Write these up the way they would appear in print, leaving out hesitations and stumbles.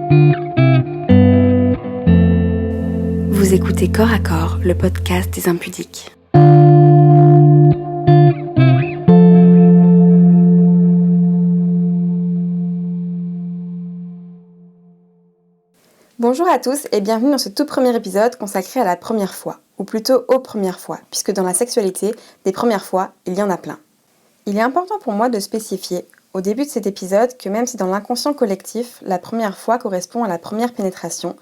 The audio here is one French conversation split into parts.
Vous écoutez Corps à Corps, le podcast des impudiques. Bonjour à tous et bienvenue dans ce tout premier épisode consacré à la première fois, ou plutôt aux premières fois, puisque dans la sexualité, des premières fois, il y en a plein. Il est important pour moi de spécifier, au début de cet épisode, que même si dans l'inconscient collectif, la première fois correspond à la première pénétration,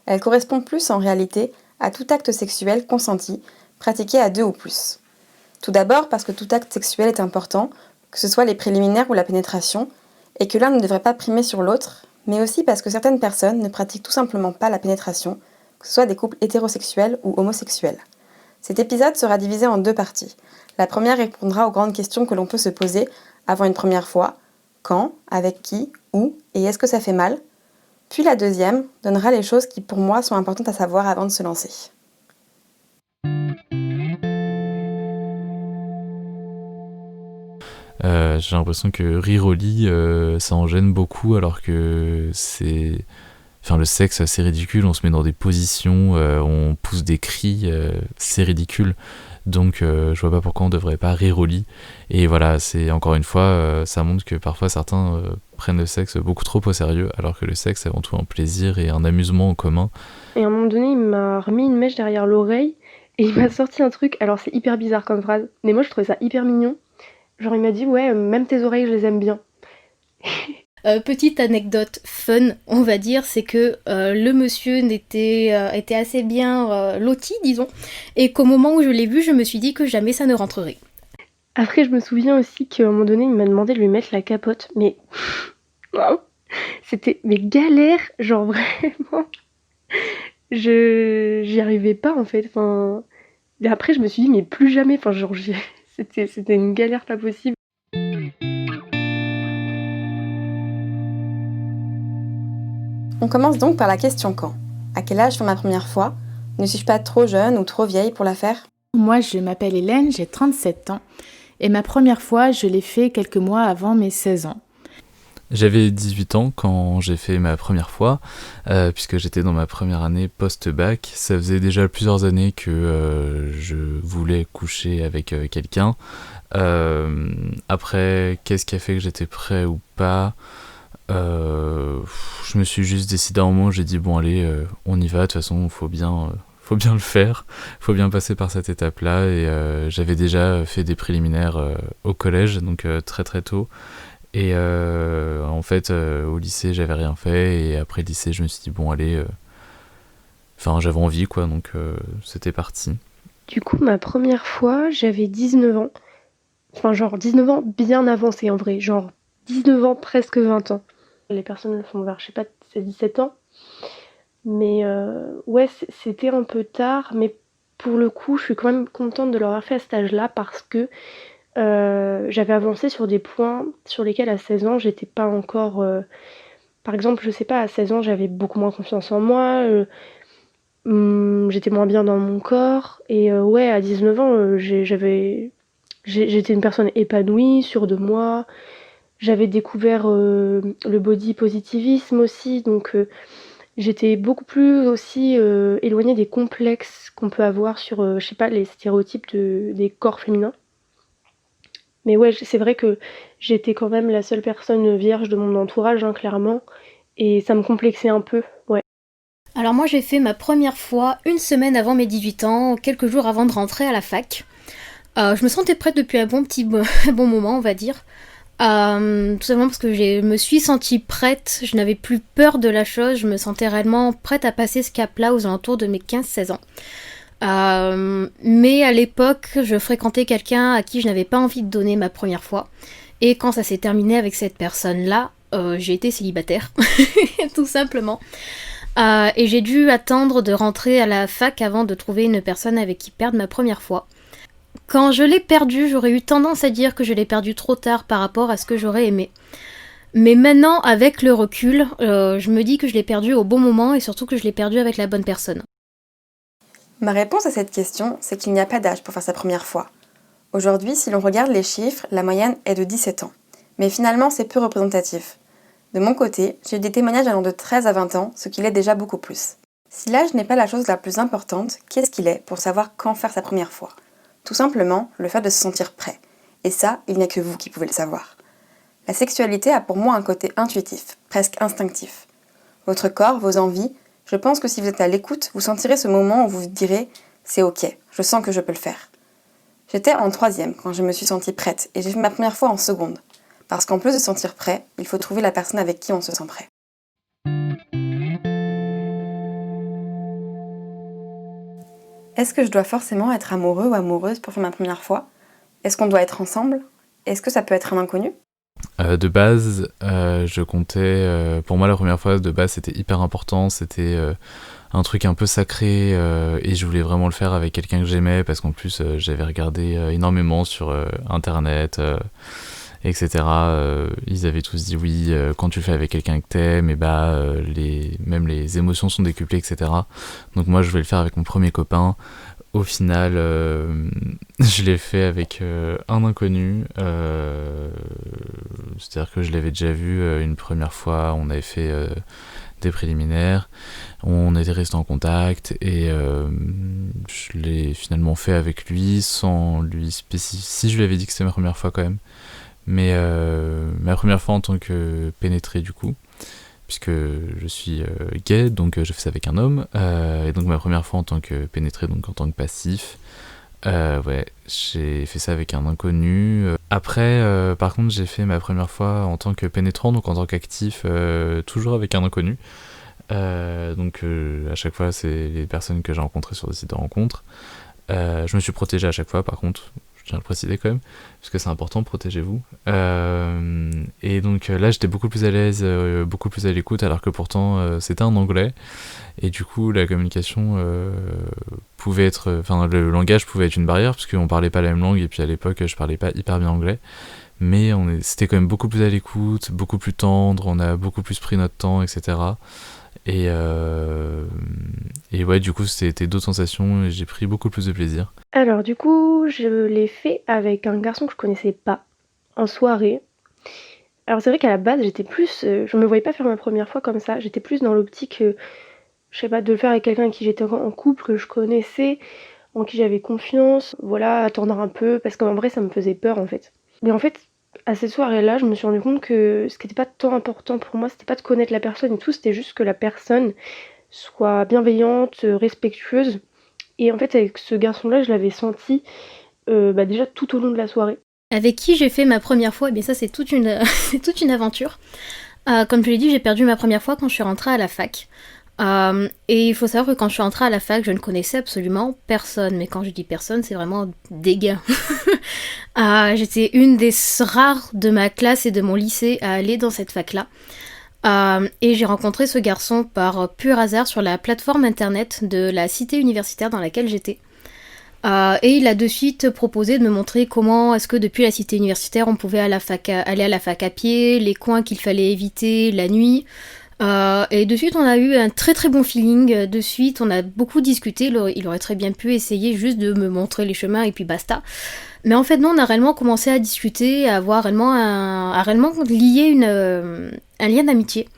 elle correspond plus en réalité à tout acte sexuel consenti, pratiqué à deux ou plus. Tout d'abord parce que tout acte sexuel est important, que ce soit les préliminaires ou la pénétration, et que l'un ne devrait pas primer sur l'autre, mais aussi parce que certaines personnes ne pratiquent tout simplement pas la pénétration, que ce soit des couples hétérosexuels ou homosexuels. Cet épisode sera divisé en deux parties. La première répondra aux grandes questions que l'on peut se poser avant une première fois, quand, avec qui, où et est-ce que ça fait mal ? Puis la deuxième donnera les choses qui pour moi sont importantes à savoir avant de se lancer. J'ai l'impression que rire au lit, ça en gêne beaucoup, alors que c'est... Enfin, le sexe, c'est ridicule, on se met dans des positions, on pousse des cris, c'est ridicule. Donc je vois pas pourquoi on devrait pas rire au lit. Et voilà, c'est encore une fois, ça montre que parfois certains prennent le sexe beaucoup trop au sérieux, alors que le sexe c'est avant tout un plaisir et un amusement en commun. Et à un moment donné, il m'a remis une mèche derrière l'oreille et il m'a sorti un truc. Alors c'est hyper bizarre comme phrase, mais moi je trouvais ça hyper mignon. Genre il m'a dit ouais, même tes oreilles je les aime bien. Petite anecdote fun, on va dire, c'est que le monsieur était assez bien loti, disons, et qu'au moment où je l'ai vu, je me suis dit que jamais ça ne rentrerait. Après je me souviens aussi qu'à un moment donné, il m'a demandé de lui mettre la capote, mais waouh, c'était mais galère, genre vraiment. J'y arrivais pas en fait. Enfin, et après je me suis dit mais plus jamais. Enfin genre c'était une galère pas possible. On commence donc par la question quand. À quel âge faire ma première fois ? Ne suis-je pas trop jeune ou trop vieille pour la faire ? Moi, je m'appelle Hélène, j'ai 37 ans et ma première fois, je l'ai fait quelques mois avant mes 16 ans. J'avais 18 ans quand j'ai fait ma première fois, puisque j'étais dans ma première année post-bac. Ça faisait déjà plusieurs années que je voulais coucher avec quelqu'un. Après, qu'est-ce qui a fait que j'étais prêt ou pas ? Je me suis juste décidé à un moment, j'ai dit bon allez, on y va, de toute façon faut bien le faire, faut bien passer par cette étape-là, et j'avais déjà fait des préliminaires au collège, donc très très tôt, et en fait au lycée j'avais rien fait, et après le lycée je me suis dit bon allez, j'avais envie quoi, donc c'était parti. Du coup ma première fois j'avais 19 ans. Enfin genre 19 ans bien avancé en vrai. Genre 19 ans presque 20 ans. Les personnes le font vers je sais pas, c'est 17 ans. Mais ouais c'était un peu tard. Mais pour le coup je suis quand même contente de l'avoir fait à cet âge-là parce que j'avais avancé sur des points sur lesquels à 16 ans j'étais pas encore... Par exemple je sais pas, à 16 ans j'avais beaucoup moins confiance en moi. J'étais moins bien dans mon corps. Et ouais à 19 ans j'étais une personne épanouie, sûre de moi. J'avais découvert le body positivisme aussi, donc j'étais beaucoup plus aussi éloignée des complexes qu'on peut avoir sur, je sais pas, les stéréotypes des corps féminins. Mais ouais, c'est vrai que j'étais quand même la seule personne vierge de mon entourage, hein, clairement, et ça me complexait un peu, ouais. Alors moi j'ai fait ma première fois une semaine avant mes 18 ans, quelques jours avant de rentrer à la fac. Je me sentais prête depuis un bon moment, on va dire. Tout simplement parce que je me suis sentie prête, je n'avais plus peur de la chose, je me sentais réellement prête à passer ce cap-là aux alentours de mes 15-16 ans. Mais à l'époque, je fréquentais quelqu'un à qui je n'avais pas envie de donner ma première fois. Et quand ça s'est terminé avec cette personne-là, j'ai été célibataire, tout simplement. Et j'ai dû attendre de rentrer à la fac avant de trouver une personne avec qui perdre ma première fois. Quand je l'ai perdu, j'aurais eu tendance à dire que je l'ai perdu trop tard par rapport à ce que j'aurais aimé. Mais maintenant, avec le recul, je me dis que je l'ai perdu au bon moment et surtout que je l'ai perdu avec la bonne personne. Ma réponse à cette question, c'est qu'il n'y a pas d'âge pour faire sa première fois. Aujourd'hui, si l'on regarde les chiffres, la moyenne est de 17 ans. Mais finalement, c'est peu représentatif. De mon côté, j'ai eu des témoignages allant de 13 à 20 ans, ce qui l'est déjà beaucoup plus. Si l'âge n'est pas la chose la plus importante, qu'est-ce qu'il est pour savoir quand faire sa première fois ? Tout simplement, le fait de se sentir prêt. Et ça, il n'y a que vous qui pouvez le savoir. La sexualité a pour moi un côté intuitif, presque instinctif. Votre corps, vos envies, je pense que si vous êtes à l'écoute, vous sentirez ce moment où vous vous direz « c'est ok, je sens que je peux le faire ». J'étais en 3e quand je me suis sentie prête et j'ai fait ma première fois en seconde. Parce qu'en plus de se sentir prêt, il faut trouver la personne avec qui on se sent prêt. Est-ce que je dois forcément être amoureux ou amoureuse pour faire ma première fois ? Est-ce qu'on doit être ensemble ? Est-ce que ça peut être un inconnu ? De base, je comptais... pour moi, la première fois, de base, c'était hyper important. C'était un truc un peu sacré et je voulais vraiment le faire avec quelqu'un que j'aimais parce qu'en plus, j'avais regardé énormément sur Internet, etc. Ils avaient tous dit oui, quand tu le fais avec quelqu'un que t'aimes, et même les émotions sont décuplées, etc. Donc moi, je voulais le faire avec mon premier copain. Au final, je l'ai fait avec un inconnu, c'est-à-dire que je l'avais déjà vu une première fois, on avait fait des préliminaires, on était restés en contact et je l'ai finalement fait avec lui sans lui spécifier. Si je lui avais dit que c'était ma première fois quand même, mais ma première fois en tant que pénétré du coup, puisque je suis gay, donc je fais ça avec un homme, et donc ma première fois en tant que pénétré, donc en tant que passif, j'ai fait ça avec un inconnu. Après, par contre, j'ai fait ma première fois en tant que pénétrant, donc en tant qu'actif, toujours avec un inconnu. Donc à chaque fois, c'est les personnes que j'ai rencontrées sur des sites de rencontres. Je me suis protégé à chaque fois, par contre. Je tiens à le préciser quand même, parce que c'est important, protégez-vous. Et donc là, j'étais beaucoup plus à l'aise, beaucoup plus à l'écoute, alors que pourtant, c'était en anglais. Et du coup, la communication pouvait être... Enfin, le langage pouvait être une barrière, parce qu'on parlait pas la même langue, et puis à l'époque, je parlais pas hyper bien anglais. Mais c'était quand même beaucoup plus à l'écoute, beaucoup plus tendre, on a beaucoup plus pris notre temps, etc. Et ouais, du coup, c'était d'autres sensations, et j'ai pris beaucoup plus de plaisir. Alors du coup, je l'ai fait avec un garçon que je connaissais pas, en soirée. Alors c'est vrai qu'à la base, je me voyais pas faire ma première fois comme ça, j'étais plus dans l'optique, je sais pas, de le faire avec quelqu'un avec qui j'étais en couple, que je connaissais, en qui j'avais confiance, voilà, attendre un peu, parce qu'en vrai ça me faisait peur en fait. Mais en fait, à cette soirée-là, je me suis rendu compte que ce qui était pas tant important pour moi, c'était pas de connaître la personne et tout, c'était juste que la personne soit bienveillante, respectueuse. Et en fait, avec ce garçon-là, je l'avais senti déjà tout au long de la soirée. Avec qui j'ai fait ma première fois, eh bien ça c'est toute une, c'est toute une aventure. Comme je l'ai dit, j'ai perdu ma première fois quand je suis rentrée à la fac. Et il faut savoir que quand je suis rentrée à la fac, je ne connaissais absolument personne. Mais quand je dis personne, c'est vraiment des gars. J'étais une des rares de ma classe et de mon lycée à aller dans cette fac-là. Et j'ai rencontré ce garçon par pur hasard sur la plateforme internet de la cité universitaire dans laquelle j'étais. Et il a de suite proposé de me montrer comment est-ce que depuis la cité universitaire on pouvait aller à la fac à pied, les coins qu'il fallait éviter la nuit. Et de suite on a eu un très très bon feeling, de suite on a beaucoup discuté, il aurait très bien pu essayer juste de me montrer les chemins et puis basta. Mais en fait non, on a réellement commencé à discuter, à avoir réellement lié un lien d'amitié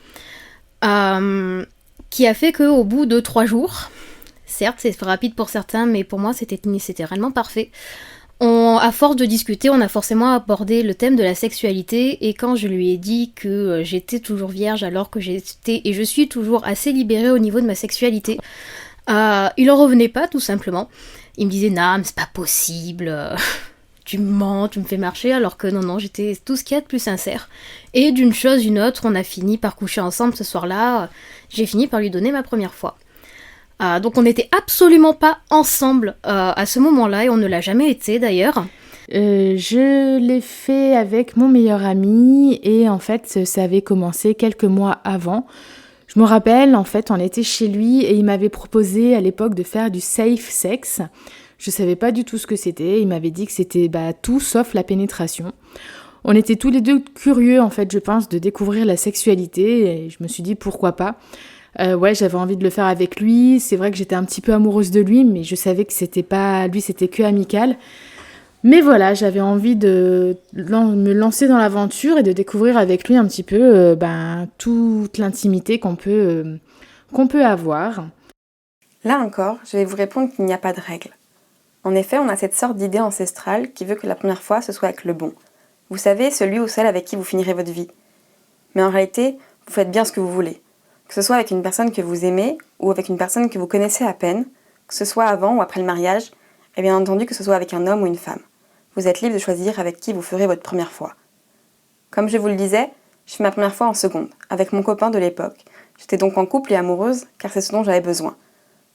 qui a fait qu'au bout de 3 jours, certes c'est rapide pour certains, mais pour moi c'était réellement parfait. À force de discuter, on a forcément abordé le thème de la sexualité, et quand je lui ai dit que j'étais toujours vierge alors que j'étais et je suis toujours assez libérée au niveau de ma sexualité, il en revenait pas tout simplement. Il me disait non mais c'est pas possible, tu me mens, tu me fais marcher, alors que non, j'étais tout ce qu'il y a de plus sincère. Et d'une chose une autre, on a fini par coucher ensemble ce soir-là, j'ai fini par lui donner ma première fois. Donc on n'était absolument pas ensemble à ce moment-là, et on ne l'a jamais été d'ailleurs. Je l'ai fait avec mon meilleur ami, et en fait ça avait commencé quelques mois avant. Je me rappelle, en fait on était chez lui et il m'avait proposé à l'époque de faire du safe sex. Je savais pas du tout ce que c'était, il m'avait dit que c'était tout sauf la pénétration. On était tous les deux curieux en fait, je pense, de découvrir la sexualité, et je me suis dit pourquoi pas. J'avais envie de le faire avec lui. C'est vrai que j'étais un petit peu amoureuse de lui, mais je savais que c'était pas lui, c'était que amical. Mais voilà, j'avais envie de me lancer dans l'aventure et de découvrir avec lui un petit peu toute l'intimité qu'on peut avoir. Là encore, je vais vous répondre qu'il n'y a pas de règle. En effet, on a cette sorte d'idée ancestrale qui veut que la première fois ce soit avec le bon. Vous savez, celui ou celle avec qui vous finirez votre vie. Mais en réalité, vous faites bien ce que vous voulez. Que ce soit avec une personne que vous aimez ou avec une personne que vous connaissez à peine, que ce soit avant ou après le mariage, et bien entendu que ce soit avec un homme ou une femme. Vous êtes libre de choisir avec qui vous ferez votre première fois. Comme je vous le disais, je fais ma première fois en seconde, avec mon copain de l'époque. J'étais donc en couple et amoureuse, car c'est ce dont j'avais besoin.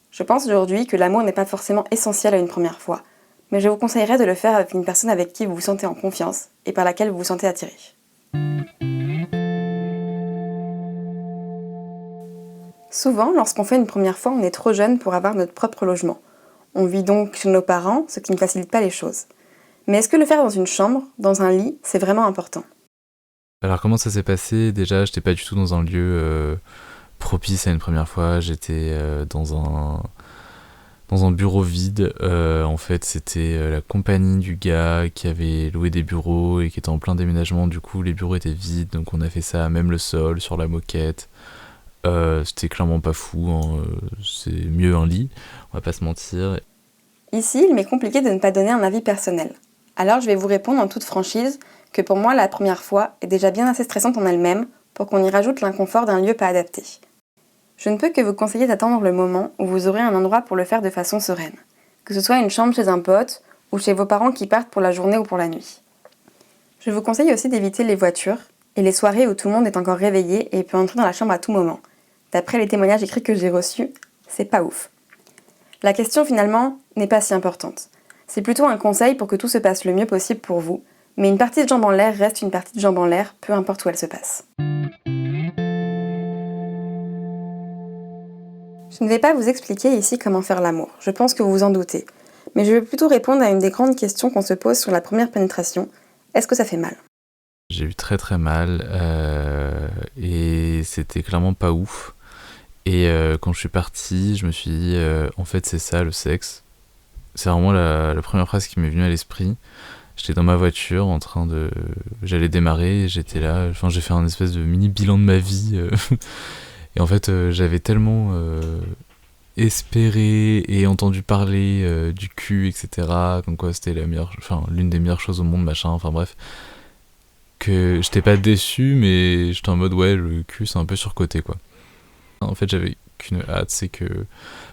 Je pense aujourd'hui que l'amour n'est pas forcément essentiel à une première fois, mais je vous conseillerais de le faire avec une personne avec qui vous vous sentez en confiance et par laquelle vous vous sentez attiré. Souvent, lorsqu'on fait une première fois, on est trop jeune pour avoir notre propre logement. On vit donc chez nos parents, ce qui ne facilite pas les choses. Mais est-ce que le faire dans une chambre, dans un lit, c'est vraiment important ? Alors comment ça s'est passé ? Déjà, j'étais pas du tout dans un lieu propice à une première fois. J'étais dans un bureau vide. En fait, c'était la compagnie du gars qui avait loué des bureaux et qui était en plein déménagement. Du coup, les bureaux étaient vides, donc on a fait ça, même le sol, sur la moquette. C'était clairement pas fou, hein. C'est mieux un lit, on va pas se mentir. Ici, il m'est compliqué de ne pas donner un avis personnel. Alors je vais vous répondre en toute franchise que pour moi la première fois est déjà bien assez stressante en elle-même pour qu'on y rajoute l'inconfort d'un lieu pas adapté. Je ne peux que vous conseiller d'attendre le moment où vous aurez un endroit pour le faire de façon sereine. Que ce soit une chambre chez un pote ou chez vos parents qui partent pour la journée ou pour la nuit. Je vous conseille aussi d'éviter les voitures et les soirées où tout le monde est encore réveillé et peut entrer dans la chambre à tout moment. D'après les témoignages écrits que j'ai reçus, c'est pas ouf. La question finalement n'est pas si importante. C'est plutôt un conseil pour que tout se passe le mieux possible pour vous, mais une partie de jambes en l'air reste une partie de jambes en l'air, peu importe où elle se passe. Je ne vais pas vous expliquer ici comment faire l'amour, je pense que vous vous en doutez, mais je vais plutôt répondre à une des grandes questions qu'on se pose sur la première pénétration. Est-ce que ça fait mal ? J'ai eu très très mal et c'était clairement pas ouf. Et quand je suis parti, je me suis dit, en fait c'est ça le sexe. C'est vraiment la première phrase qui m'est venue à l'esprit. J'étais dans ma voiture j'allais démarrer, j'étais là, enfin j'ai fait un espèce de mini bilan de ma vie. Et en fait j'avais tellement espéré et entendu parler du cul, etc. Comme quoi c'était l'une des meilleures choses au monde, machin, enfin bref. Que j'étais pas déçu, mais j'étais en mode ouais, le cul c'est un peu surcoté quoi. En fait j'avais qu'une hâte, c'est que,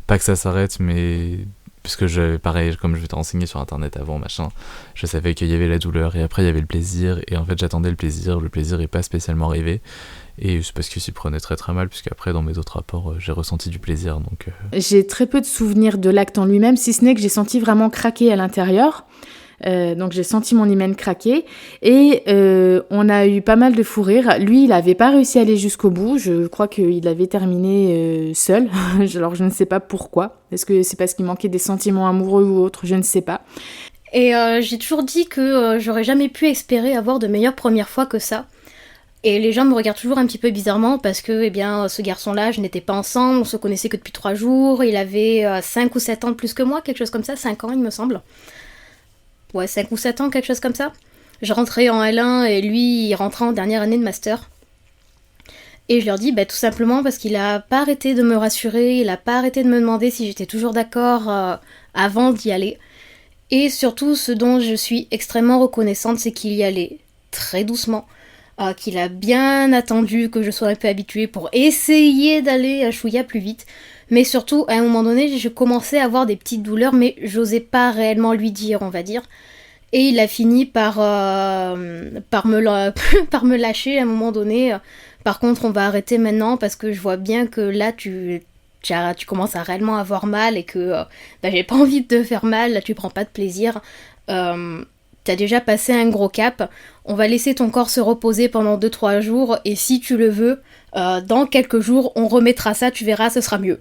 pas que ça s'arrête, mais parce que j'avais pareil, comme je m'étais renseigné sur internet avant, machin, je savais qu'il y avait la douleur et après il y avait le plaisir, et en fait j'attendais le plaisir est pas spécialement arrivé, et c'est parce qu'il s'y prenait très très mal, puisqu'après dans mes autres rapports j'ai ressenti du plaisir, donc... J'ai très peu de souvenirs de l'acte en lui-même, si ce n'est que j'ai senti vraiment craquer à l'intérieur. Donc j'ai senti mon hymen craquer et on a eu pas mal de fou rire. Lui, il avait pas réussi à aller jusqu'au bout. Je crois qu'il avait terminé seul. Alors je ne sais pas pourquoi. Est-ce que c'est parce qu'il manquait des sentiments amoureux ou autre ? Je ne sais pas. Et j'ai toujours dit que j'aurais jamais pu espérer avoir de meilleures premières fois que ça. Et les gens me regardent toujours un petit peu bizarrement parce que, eh bien, ce garçon-là, je n'étais pas ensemble, on se connaissait que depuis 3 jours, il avait 5 ou 7 ans de plus que moi, quelque chose comme ça, 5 ans il me semble. Ouais, 5 ou 7 ans, quelque chose comme ça. Je rentrais en L1 et lui, il rentrait en dernière année de master. Et je leur dis, tout simplement parce qu'il a pas arrêté de me rassurer, il a pas arrêté de me demander si j'étais toujours d'accord avant d'y aller. Et surtout, ce dont je suis extrêmement reconnaissante, c'est qu'il y allait très doucement, qu'il a bien attendu que je sois un peu habituée pour essayer d'aller à chouïa plus vite. Mais surtout, à un moment donné, je commençais à avoir des petites douleurs, mais j'osais pas réellement lui dire, on va dire. Et il a fini par me lâcher à un moment donné. Par contre, on va arrêter maintenant parce que je vois bien que là, tu commences à réellement avoir mal et que j'ai pas envie de te faire mal, là tu prends pas de plaisir. T'as déjà passé un gros cap, on va laisser ton corps se reposer pendant 2-3 jours et si tu le veux, dans quelques jours, on remettra ça, tu verras, ce sera mieux.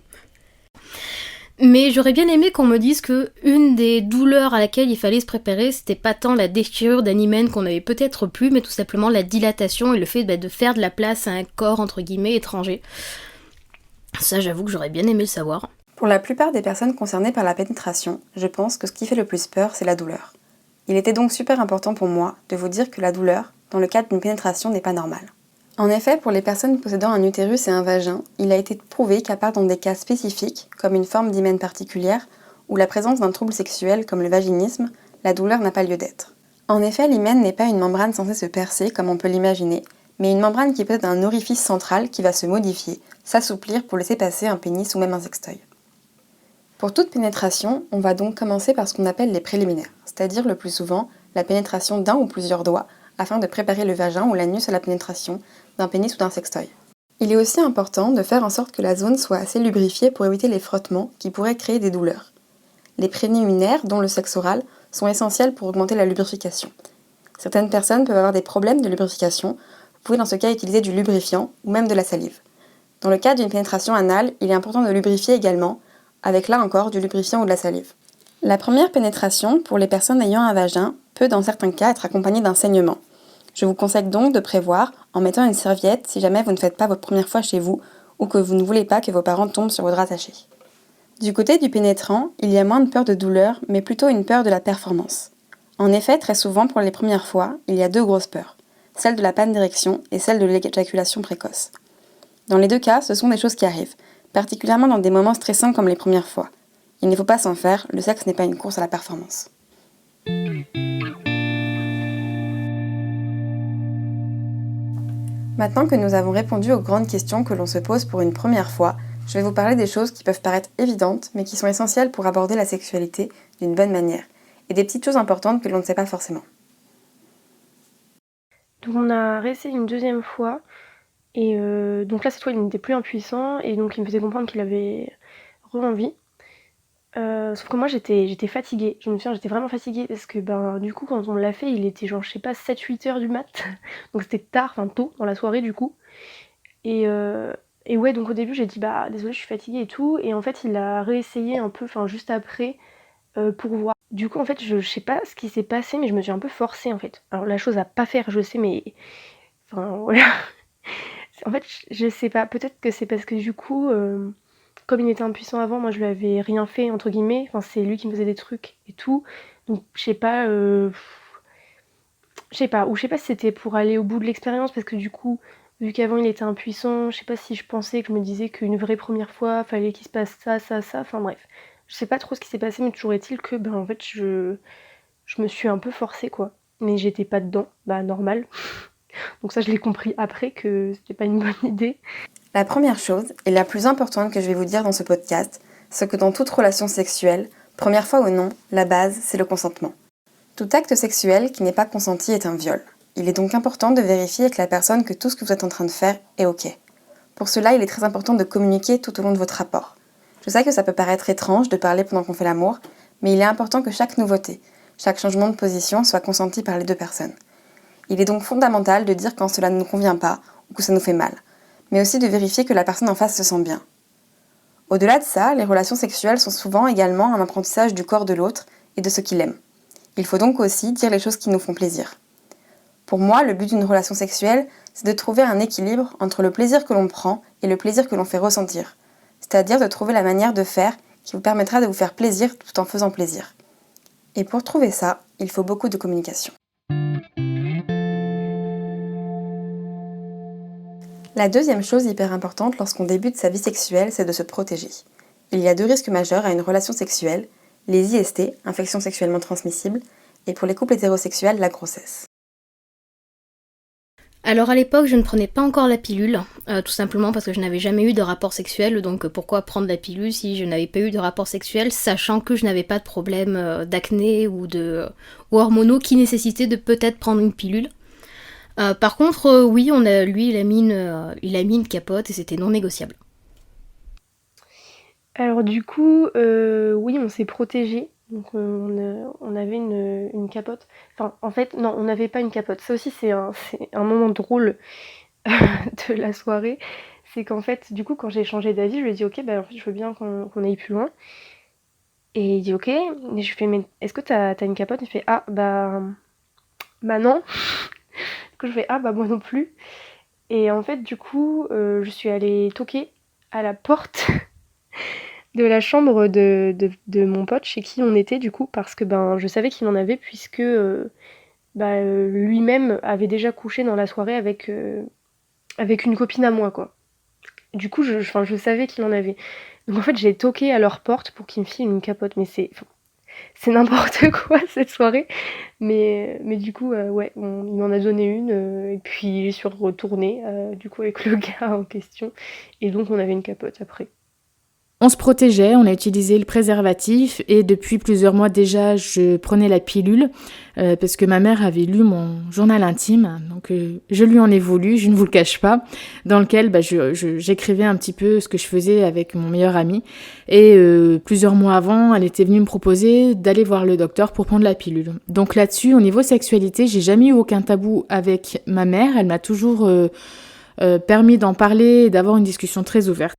Mais j'aurais bien aimé qu'on me dise que une des douleurs à laquelle il fallait se préparer, c'était pas tant la déchirure d'un hymen qu'on avait peut-être plus, mais tout simplement la dilatation et le fait de faire de la place à un corps entre guillemets étranger. Ça, j'avoue que j'aurais bien aimé le savoir. Pour la plupart des personnes concernées par la pénétration, je pense que ce qui fait le plus peur, c'est la douleur. Il était donc super important pour moi de vous dire que la douleur, dans le cadre d'une pénétration, n'est pas normale. En effet, pour les personnes possédant un utérus et un vagin, il a été prouvé qu'à part dans des cas spécifiques, comme une forme d'hymen particulière, ou la présence d'un trouble sexuel comme le vaginisme, la douleur n'a pas lieu d'être. En effet, l'hymen n'est pas une membrane censée se percer comme on peut l'imaginer, mais une membrane qui possède un orifice central qui va se modifier, s'assouplir pour laisser passer un pénis ou même un sextoy. Pour toute pénétration, on va donc commencer par ce qu'on appelle les préliminaires, c'est-à-dire le plus souvent la pénétration d'un ou plusieurs doigts afin de préparer le vagin ou l'anus à la pénétration d'un pénis ou d'un sextoy. Il est aussi important de faire en sorte que la zone soit assez lubrifiée pour éviter les frottements qui pourraient créer des douleurs. Les préliminaires, dont le sexe oral, sont essentiels pour augmenter la lubrification. Certaines personnes peuvent avoir des problèmes de lubrification, vous pouvez dans ce cas utiliser du lubrifiant ou même de la salive. Dans le cas d'une pénétration anale, il est important de lubrifier également, avec là encore du lubrifiant ou de la salive. La première pénétration, pour les personnes ayant un vagin, peut dans certains cas être accompagnée d'un saignement. Je vous conseille donc de prévoir en mettant une serviette si jamais vous ne faites pas votre première fois chez vous ou que vous ne voulez pas que vos parents tombent sur votre attaché. Du côté du pénétrant, il y a moins de peur de douleur, mais plutôt une peur de la performance. En effet, très souvent pour les premières fois, il y a deux grosses peurs, celle de la panne d'érection et celle de l'éjaculation précoce. Dans les deux cas, ce sont des choses qui arrivent, particulièrement dans des moments stressants comme les premières fois. Il ne faut pas s'en faire, le sexe n'est pas une course à la performance. Maintenant que nous avons répondu aux grandes questions que l'on se pose pour une première fois, je vais vous parler des choses qui peuvent paraître évidentes, mais qui sont essentielles pour aborder la sexualité d'une bonne manière, et des petites choses importantes que l'on ne sait pas forcément. Donc on a réessayé une deuxième fois, et donc là cette fois il n'était plus impuissant, et donc il me faisait comprendre qu'il avait re-envie. Sauf que moi j'étais fatiguée, je me souviens j'étais vraiment fatiguée, parce que du coup quand on l'a fait il était genre je sais pas 7-8 heures du mat, donc c'était tard, enfin tôt dans la soirée du coup. Et ouais, donc au début j'ai dit désolée je suis fatiguée et tout, et en fait il a réessayé un peu, enfin juste après, pour voir. Du coup en fait je sais pas ce qui s'est passé, mais je me suis un peu forcée en fait. Alors la chose à pas faire je sais, mais enfin voilà. En fait je sais pas, peut-être que c'est parce que du coup comme il était impuissant avant, moi je lui avais rien fait entre guillemets, enfin c'est lui qui me faisait des trucs et tout, donc je sais pas, ou je sais pas si c'était pour aller au bout de l'expérience, parce que du coup, vu qu'avant il était impuissant, je sais pas si je pensais, que je me disais qu'une vraie première fois, fallait qu'il se passe ça, enfin bref. Je sais pas trop ce qui s'est passé, mais toujours est-il que, en fait, je me suis un peu forcée, quoi. Mais j'étais pas dedans, normal. Donc ça, je l'ai compris après, que c'était pas une bonne idée. La première chose, et la plus importante que je vais vous dire dans ce podcast, c'est que dans toute relation sexuelle, première fois ou non, la base, c'est le consentement. Tout acte sexuel qui n'est pas consenti est un viol. Il est donc important de vérifier avec la personne que tout ce que vous êtes en train de faire est OK. Pour cela, il est très important de communiquer tout au long de votre rapport. Je sais que ça peut paraître étrange de parler pendant qu'on fait l'amour, mais il est important que chaque nouveauté, chaque changement de position soit consenti par les deux personnes. Il est donc fondamental de dire quand cela ne nous convient pas ou que ça nous fait mal, mais aussi de vérifier que la personne en face se sent bien. Au-delà de ça, les relations sexuelles sont souvent également un apprentissage du corps de l'autre et de ce qu'il aime. Il faut donc aussi dire les choses qui nous font plaisir. Pour moi, le but d'une relation sexuelle, c'est de trouver un équilibre entre le plaisir que l'on prend et le plaisir que l'on fait ressentir. C'est-à-dire de trouver la manière de faire qui vous permettra de vous faire plaisir tout en faisant plaisir. Et pour trouver ça, il faut beaucoup de communication. La deuxième chose hyper importante lorsqu'on débute sa vie sexuelle, c'est de se protéger. Il y a deux risques majeurs à une relation sexuelle, les IST, infections sexuellement transmissibles, et pour les couples hétérosexuels, la grossesse. Alors à l'époque, je ne prenais pas encore la pilule, tout simplement parce que je n'avais jamais eu de rapport sexuel, donc pourquoi prendre la pilule si je n'avais pas eu de rapport sexuel, sachant que je n'avais pas de problème d'acné ou hormonaux qui nécessitaient de peut-être prendre une pilule. Par contre, oui, lui, il a mis une capote et c'était non négociable. Alors du coup, oui, on s'est protégé. Donc on avait une capote. Enfin, en fait, non, on n'avait pas une capote. Ça aussi, c'est un moment drôle de la soirée. C'est qu'en fait, du coup, quand j'ai changé d'avis, je lui ai dit, ok, en fait, je veux bien qu'on aille plus loin. Et il dit, ok. Et je lui fais, mais est-ce que t'as une capote? Il fait, non. Du coup, je fais, moi non plus. Et en fait, du coup, je suis allée toquer à la porte De la chambre de mon pote chez qui on était du coup, parce que je savais qu'il en avait puisque lui-même avait déjà couché dans la soirée avec une copine à moi, quoi. Du coup, je savais qu'il en avait. Donc en fait, j'ai toqué à leur porte pour qu'ils me filent une capote, mais c'est n'importe quoi cette soirée. Mais du coup, ouais, il m'en a donné une, et puis je suis retournée du coup avec le gars en question, et donc on avait une capote après. On se protégeait, on a utilisé le préservatif et depuis plusieurs mois déjà, je prenais la pilule parce que ma mère avait lu mon journal intime, donc je lui en ai voulu, je ne vous le cache pas, dans lequel j'écrivais un petit peu ce que je faisais avec mon meilleur ami. Et plusieurs mois avant, elle était venue me proposer d'aller voir le docteur pour prendre la pilule. Donc là-dessus, au niveau sexualité, j'ai jamais eu aucun tabou avec ma mère, elle m'a toujours permis d'en parler et d'avoir une discussion très ouverte.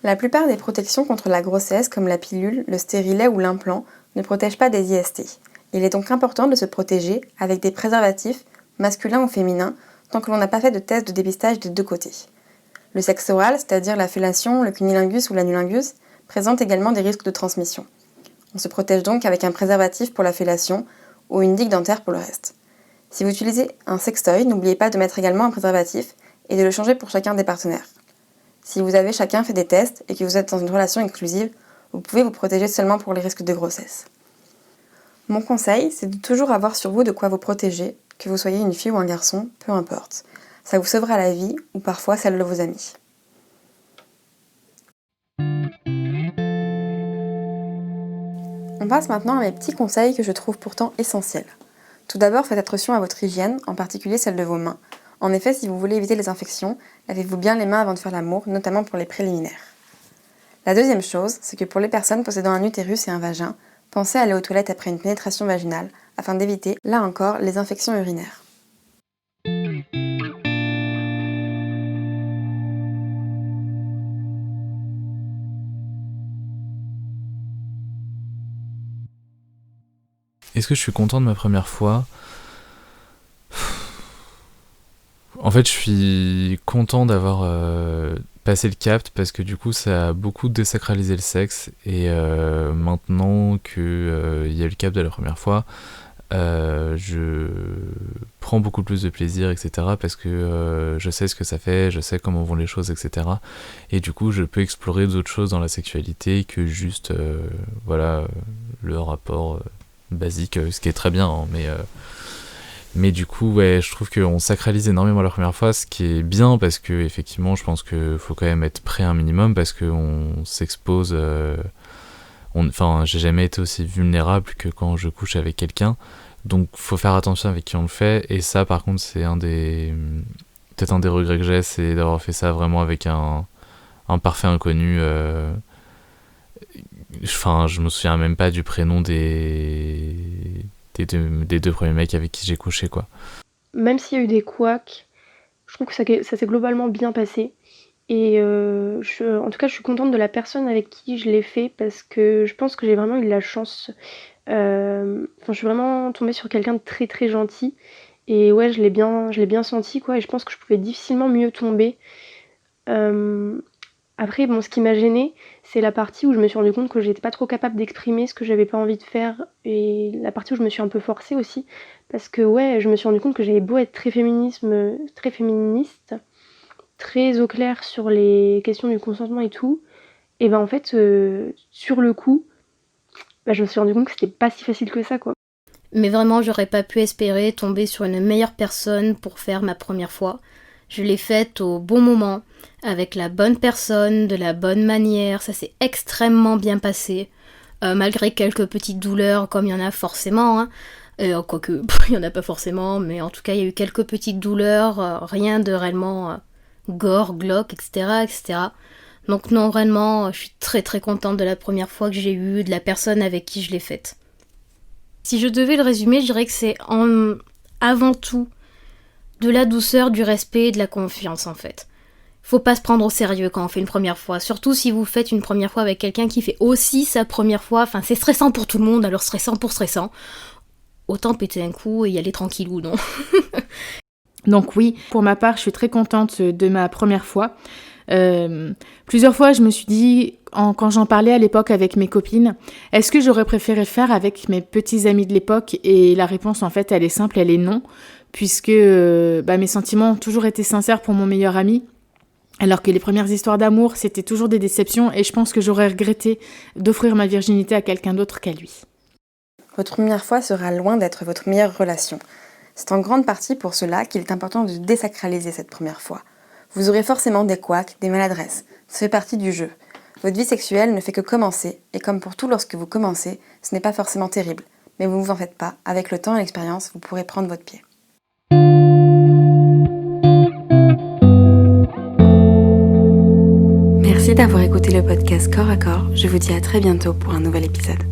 La plupart des protections contre la grossesse, comme la pilule, le stérilet ou l'implant, ne protègent pas des IST. Il est donc important de se protéger avec des préservatifs, masculins ou féminins, tant que l'on n'a pas fait de test de dépistage des deux côtés. Le sexe oral, c'est-à-dire la fellation, le cunnilingus ou l'anulingus, présente également des risques de transmission. On se protège donc avec un préservatif pour la fellation ou une digue dentaire pour le reste. Si vous utilisez un sextoy, n'oubliez pas de mettre également un préservatif et de le changer pour chacun des partenaires. Si vous avez chacun fait des tests et que vous êtes dans une relation exclusive, vous pouvez vous protéger seulement pour les risques de grossesse. Mon conseil, c'est de toujours avoir sur vous de quoi vous protéger, que vous soyez une fille ou un garçon, peu importe. Ça vous sauvera la vie ou parfois celle de vos amis. On passe maintenant à mes petits conseils que je trouve pourtant essentiels. Tout d'abord, faites attention à votre hygiène, en particulier celle de vos mains. En effet, si vous voulez éviter les infections, lavez-vous bien les mains avant de faire l'amour, notamment pour les préliminaires. La deuxième chose, c'est que pour les personnes possédant un utérus et un vagin, pensez à aller aux toilettes après une pénétration vaginale, afin d'éviter, là encore, les infections urinaires. Est-ce que je suis content de ma première fois ? En fait, je suis content d'avoir passé le cap parce que du coup, ça a beaucoup désacralisé le sexe. Et maintenant qu'il y a le cap de la première fois, je prends beaucoup plus de plaisir, etc. Parce que je sais ce que ça fait, je sais comment vont les choses, etc. Et du coup, je peux explorer d'autres choses dans la sexualité que juste le rapport basique, ce qui est très bien, hein, mais du coup, ouais, je trouve qu'on sacralise énormément la première fois, ce qui est bien parce que effectivement, je pense qu'il faut quand même être prêt un minimum parce qu'on s'expose. J'ai jamais été aussi vulnérable que quand je couche avec quelqu'un, donc faut faire attention avec qui on le fait. Et ça, par contre, c'est peut-être un des regrets que j'ai, c'est d'avoir fait ça vraiment avec un parfait inconnu. Je me souviens même pas du prénom des deux premiers mecs avec qui j'ai couché, quoi. Même s'il y a eu des couacs, je trouve que ça s'est globalement bien passé. Et en tout cas, je suis contente de la personne avec qui je l'ai fait parce que je pense que j'ai vraiment eu de la chance. Je suis vraiment tombée sur quelqu'un de très très gentil. Et ouais, je l'ai bien senti, quoi. Et je pense que je pouvais difficilement mieux tomber. Après, ce qui m'a gênée, c'est la partie où je me suis rendu compte que j'étais pas trop capable d'exprimer ce que j'avais pas envie de faire, et la partie où je me suis un peu forcée aussi, parce que ouais, je me suis rendu compte que j'avais beau être très féministe, très au clair sur les questions du consentement et tout, et en fait, sur le coup, je me suis rendu compte que c'était pas si facile que ça, quoi. Mais vraiment, j'aurais pas pu espérer tomber sur une meilleure personne pour faire ma première fois. Je l'ai faite au bon moment, avec la bonne personne, de la bonne manière, ça s'est extrêmement bien passé, malgré quelques petites douleurs, comme il y en a forcément, hein. Quoique, il y en a pas forcément, mais en tout cas, il y a eu quelques petites douleurs, rien de réellement gore, glauque, etc., etc. Donc non, réellement, je suis très très contente de la première fois que j'ai eue, de la personne avec qui je l'ai faite. Si je devais le résumer, je dirais que c'est avant tout de la douceur, du respect et de la confiance, en fait. Faut pas se prendre au sérieux quand on fait une première fois, surtout si vous faites une première fois avec quelqu'un qui fait aussi sa première fois. Enfin, c'est stressant pour tout le monde, alors stressant pour stressant. Autant péter un coup et y aller tranquillou, non? Donc oui, pour ma part, je suis très contente de ma première fois. Plusieurs fois, je me suis dit, quand j'en parlais à l'époque avec mes copines, est-ce que j'aurais préféré le faire avec mes petits amis de l'époque? Et la réponse, en fait, elle est simple, elle est non, puisque mes sentiments ont toujours été sincères pour mon meilleur ami, alors que les premières histoires d'amour, c'était toujours des déceptions, et je pense que j'aurais regretté d'offrir ma virginité à quelqu'un d'autre qu'à lui. Votre première fois sera loin d'être votre meilleure relation. C'est en grande partie pour cela qu'il est important de désacraliser cette première fois. Vous aurez forcément des couacs, des maladresses. Ça fait partie du jeu. Votre vie sexuelle ne fait que commencer, et comme pour tout lorsque vous commencez, ce n'est pas forcément terrible. Mais vous ne vous en faites pas, avec le temps et l'expérience, vous pourrez prendre votre pied. Merci d'avoir écouté le podcast Corps à Corps. Je vous dis à très bientôt pour un nouvel épisode.